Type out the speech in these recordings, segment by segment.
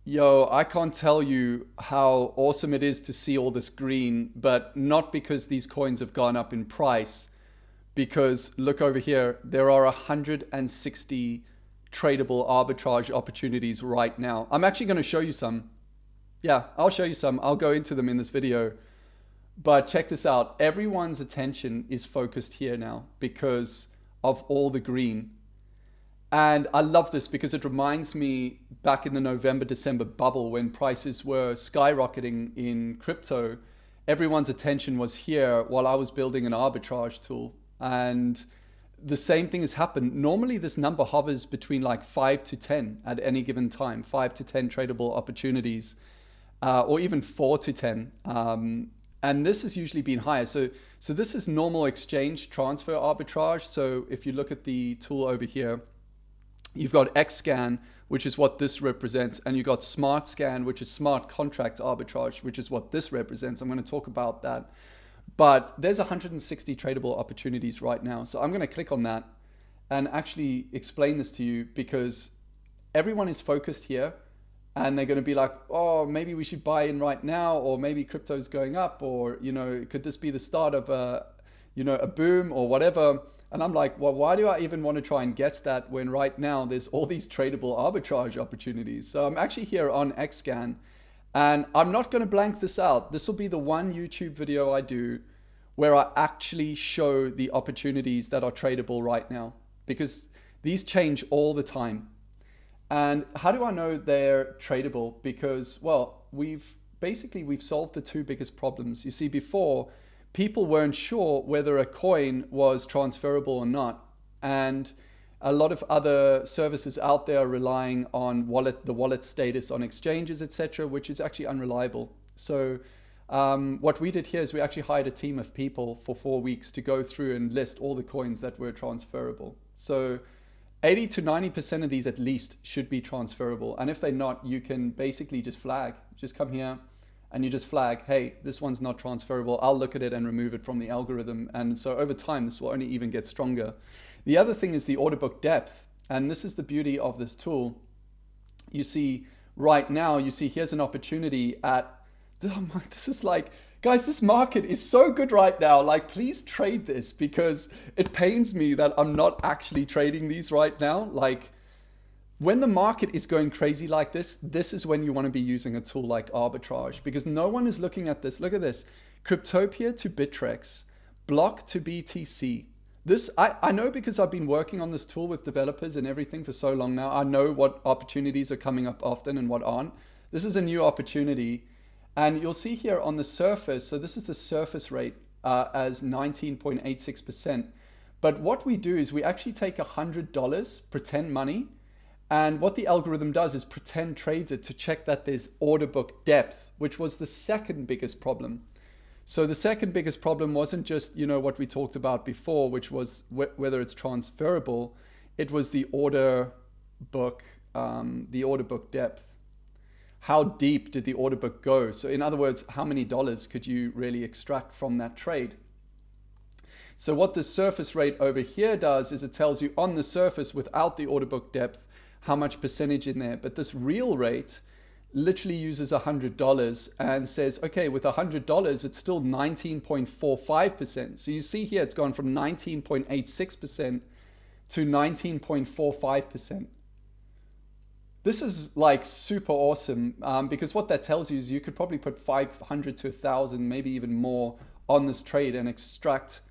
Yo, I can't tell you how awesome it is to see all this green, but not because these coins have gone up in price, because look over here, there are 160 tradable arbitrage opportunities right now. I'm actually going to show you some. Yeah, I'll show you some. I'll go into them in this video. But check this out. Everyone's attention is focused here now because of all the green. And I love this because it reminds me back in the November, December bubble when prices were skyrocketing in crypto. Everyone's attention was here while I was building an arbitrage tool. And the same thing has happened. Normally this number hovers between like 5 to 10 at any given time, 5 to 10 tradable opportunities, or even 4 to 10. And this has usually been higher. So this is normal exchange transfer arbitrage. So if you look at the tool over here, you've got XScan, which is what this represents, and you've got Smart Scan, which is smart contract arbitrage, which is what this represents. I'm going to talk about that. But there's 160 tradable opportunities right now. So I'm going to click on that and actually explain this to you because everyone is focused here and they're going to be like, oh, maybe we should buy in right now, or maybe crypto's going up, or, you know, could this be the start of a boom or whatever? And I'm like, well, why do I even want to try and guess that when right now there's all these tradable arbitrage opportunities? So I'm actually here on XScan and I'm not going to blank this out. This will be the one YouTube video I do where I actually show the opportunities that are tradable right now because these change all the time. And how do I know they're tradable? Because, well, we've solved the two biggest problems. You see, before, people weren't sure whether a coin was transferable or not. And a lot of other services out there are relying on the wallet status on exchanges, etc., which is actually unreliable. So what we did here is we actually hired a team of people for 4 weeks to go through and list all the coins that were transferable. So 80 to 90% of these at least should be transferable. And if they're not, you can basically just flag. Just come here and you just flag, hey, this one's not transferable. I'll look at it and remove it from the algorithm. And so over time, this will only even get stronger. The other thing is the order book depth. And this is the beauty of this tool. You see right now, here's an opportunity at, oh my, this is like, guys, this market is so good right now. Like, please trade this because it pains me that I'm not actually trading these right now. Like, when the market is going crazy like this is when you want to be using a tool like arbitrage because no one is looking at this. Look at this. Cryptopia to Bittrex, Block to BTC. This, I know because I've been working on this tool with developers and everything for so long now. I know what opportunities are coming up often and what aren't. This is a new opportunity. And you'll see here on the surface, so this is the surface rate as 19.86%. But what we do is we actually take $100, pretend money, and what the algorithm does is pretend trades it to check that there's order book depth, which was the second biggest problem. So the second biggest problem wasn't just, what we talked about before, which was whether it's transferable. It was the order book depth. How deep did the order book go? So in other words, how many dollars could you really extract from that trade? So what the surface rate over here does is it tells you on the surface without the order book depth, how much percentage in there. But this real rate literally uses $100 and says, okay, with $100, it's still 19.45%. So you see here, it's gone from 19.86% to 19.45%. This is like super awesome because what that tells you is you could probably put 500 to 1,000, maybe even more on this trade and extract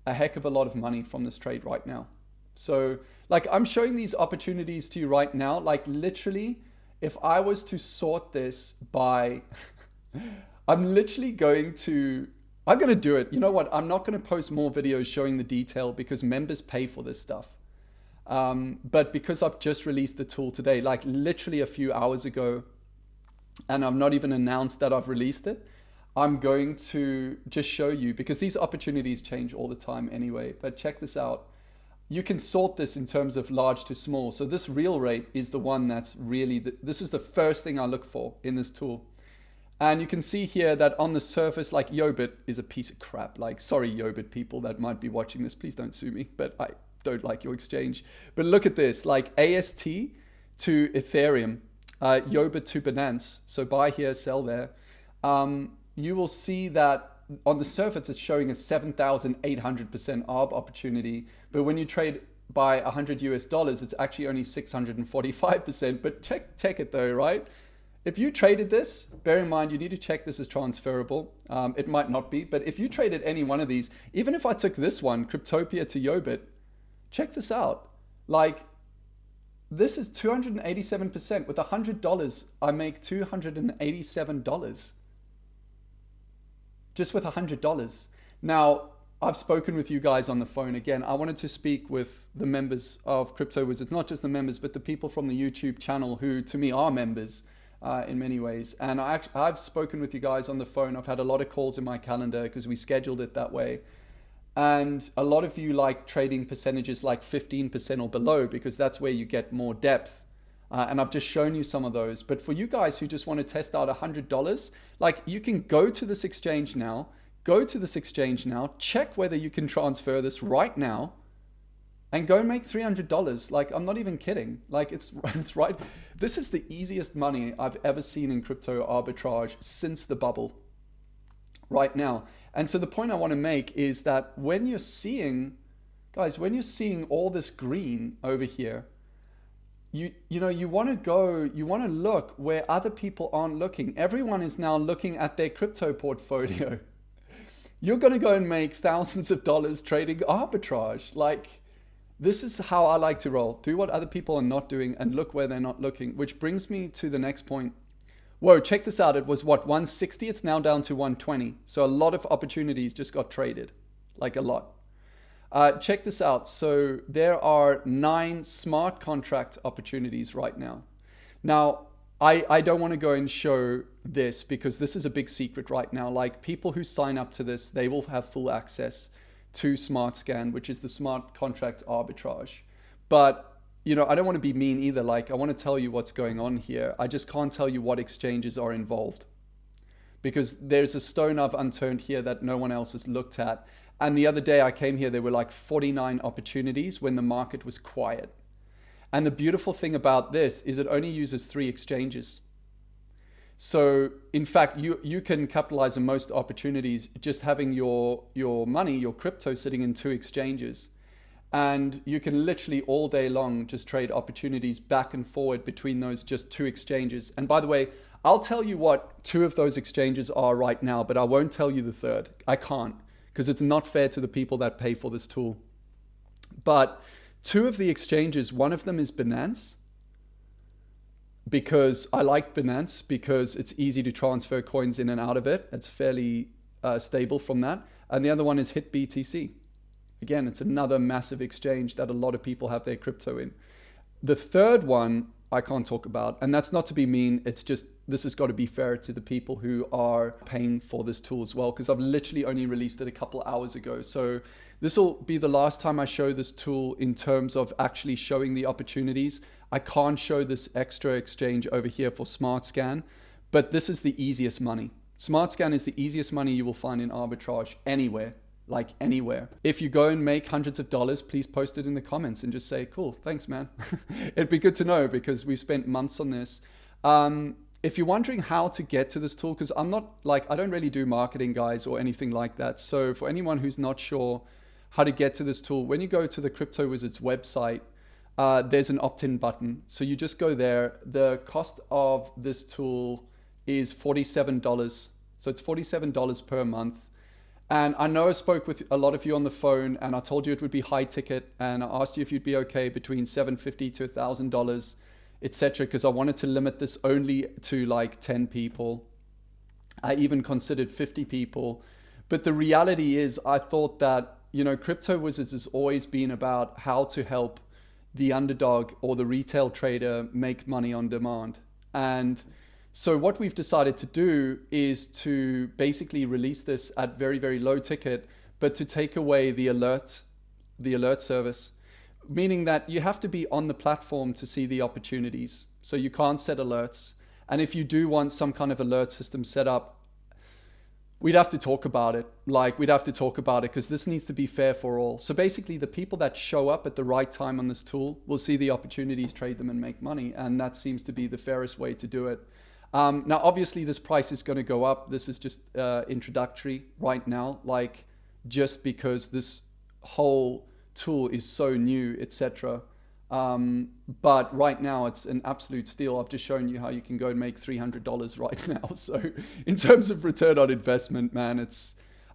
a heck of a lot of money from this trade right now. So like I'm showing these opportunities to you right now, like literally if I was to sort this by, I'm going to do it. You know what? I'm not going to post more videos showing the detail because members pay for this stuff. But because I've just released the tool today, like literally a few hours ago, and I've not even announced that I've released it, I'm going to just show you because these opportunities change all the time anyway. But check this out. You can sort this in terms of large to small. So this real rate is the one that's really, this is the first thing I look for in this tool. And you can see here that on the surface, like Yobit is a piece of crap. Like, sorry, Yobit people that might be watching this, please don't sue me, but I don't like your exchange. But look at this, like AST to Ethereum. Yobit to Binance, so buy here, sell there, you will see that on the surface it's showing a 7,800% ARB opportunity, but when you trade by $100 it's actually only 645%. But check it though, right? If you traded this, bear in mind you need to check this is transferable. It might not be, but if you traded any one of these, even if I took this one, Cryptopia to Yobit, check this out. Like, this is 287%. With $100, I make $287. Just with $100. Now, I've spoken with you guys on the phone. Again, I wanted to speak with the members of Crypto Wizards, not just the members, but the people from the YouTube channel who, to me, are members in many ways. And I've spoken with you guys on the phone. I've had a lot of calls in my calendar because we scheduled it that way. And a lot of you like trading percentages like 15% or below because that's where you get more depth. And I've just shown you some of those. But for you guys who just want to test out $100, like, you can go to this exchange now, check whether you can transfer this right now and go and make $300. Like, I'm not even kidding. Like, it's right. This is the easiest money I've ever seen in crypto arbitrage since the bubble right now. And so the point I want to make is that when you're seeing, guys, when you're seeing all this green over here, you want to look where other people aren't looking. Everyone is now looking at their crypto portfolio. You're going to go and make thousands of dollars trading arbitrage. Like, this is how I like to roll. Do what other people are not doing and look where they're not looking, which brings me to the next point. Whoa, check this out. It was what, 160? It's now down to 120. So a lot of opportunities just got traded, like a lot. Check this out. So there are 9 smart contract opportunities right now. Now, I don't want to go and show this because this is a big secret right now. Like, people who sign up to this, they will have full access to SmartScan, which is the smart contract arbitrage. But I don't want to be mean either. Like, I want to tell you what's going on here. I just can't tell you what exchanges are involved because there's a stone I've unturned here that no one else has looked at. And the other day I came here, there were like 49 opportunities when the market was quiet. And the beautiful thing about this is it only uses 3 exchanges. So in fact, you can capitalize on most opportunities just having your money, your crypto sitting in 2 exchanges. And you can literally all day long just trade opportunities back and forward between those just 2 exchanges. And by the way, I'll tell you what 2 of those exchanges are right now, but I won't tell you the third. I can't, because it's not fair to the people that pay for this tool. But 2 of the exchanges, one of them is Binance, because I like Binance because it's easy to transfer coins in and out of it. It's fairly stable from that. And the other one is HitBTC. Again, it's another massive exchange that a lot of people have their crypto in. The third one I can't talk about, and that's not to be mean. It's just, this has got to be fair to the people who are paying for this tool as well, because I've literally only released it a couple hours ago. So this will be the last time I show this tool in terms of actually showing the opportunities. I can't show this extra exchange over here for SmartScan, but this is the easiest money. SmartScan is the easiest money you will find in arbitrage anywhere. Like anywhere. If you go and make hundreds of dollars, please post it in the comments and just say, cool, thanks, man. It'd be good to know because we've spent months on this. If you're wondering how to get to this tool, because I don't really do marketing, guys, or anything like that. So for anyone who's not sure how to get to this tool, when you go to the Crypto Wizards website, there's an opt-in button. So you just go there. The cost of this tool is $47. So it's $47 per month. And I know I spoke with a lot of you on the phone and I told you it would be high ticket and I asked you if you'd be okay between $750 to $1,000, etc. because I wanted to limit this only to like 10 people. I even considered 50 people. But the reality is I thought that, Crypto Wizards has always been about how to help the underdog or the retail trader make money on demand. And so what we've decided to do is to basically release this at very, very low ticket, but to take away the alert service, meaning that you have to be on the platform to see the opportunities. So you can't set alerts. And if you do want some kind of alert system set up, we'd have to talk about it. Like, we'd have to talk about it because this needs to be fair for all. So basically, the people that show up at the right time on this tool will see the opportunities, trade them, and make money. And that seems to be the fairest way to do it. Now, obviously, this price is going to go up. This is just introductory right now, like just because this whole tool is so new, etc. But right now it's an absolute steal. I've just shown you how you can go and make $300 right now. So in terms of return on investment, man,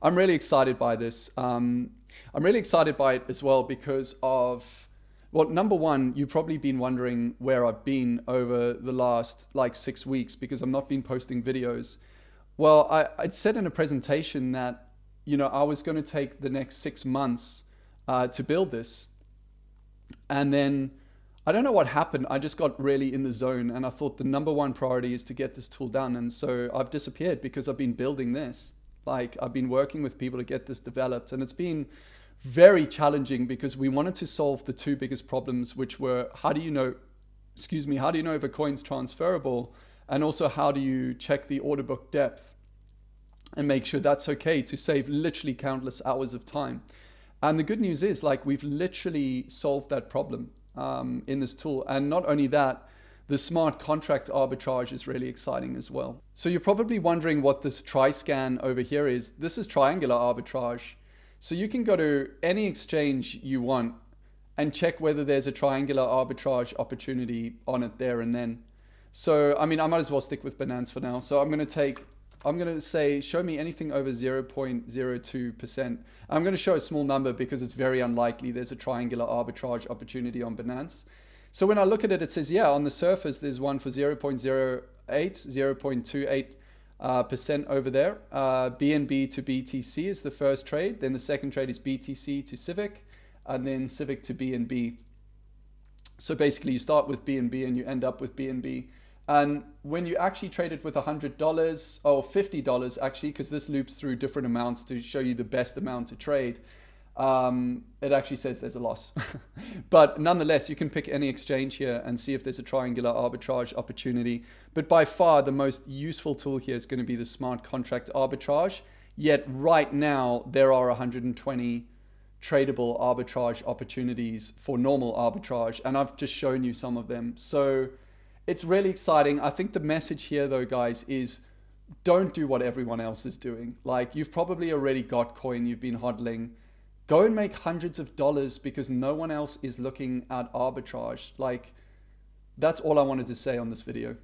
I'm really excited by this. I'm really excited by it as well because of, well, number one, you've probably been wondering where I've been over the last like 6 weeks because I've not been posting videos. Well, I'd said in a presentation that, you know, I was going to take the next 6 months to build this. And then I don't know what happened. I just got really in the zone and I thought the number one priority is to get this tool done. And so I've disappeared because I've been building this. Like, I've been working with people to get this developed, and it's been very challenging because we wanted to solve the two biggest problems, which were how do you know if a coin's transferable, and also how do you check the order book depth and make sure that's okay to save literally countless hours of time. And the good news is, like, we've literally solved that problem in this tool. And not only that, the smart contract arbitrage is really exciting as well. So you're probably wondering what this tri-scan over here is. This is triangular arbitrage. So you can go to any exchange you want and check whether there's a triangular arbitrage opportunity on it there and then. So, I mean, I might as well stick with Binance for now. So I'm going to say, show me anything over 0.02%. I'm going to show a small number because it's very unlikely there's a triangular arbitrage opportunity on Binance. So when I look at it, it says, yeah, on the surface, there's one for 0.08, 0.28% over there. BNB to BTC is the first trade. Then the second trade is BTC to Civic, and then Civic to BNB. So basically you start with BNB and you end up with BNB. And when you actually trade it with $100 or $50 actually, because this loops through different amounts to show you the best amount to trade, it actually says there's a loss. But nonetheless, you can pick any exchange here and see if there's a triangular arbitrage opportunity. But by far the most useful tool here is going to be the smart contract arbitrage. Yet right now there are 120 tradable arbitrage opportunities for normal arbitrage, and I've just shown you some of them. So it's really exciting. I think the message here though, guys, is don't do what everyone else is doing. Like, you've probably already got coin, you've been hodling. Go and make hundreds of dollars because no one else is looking at arbitrage. Like, that's all I wanted to say on this video.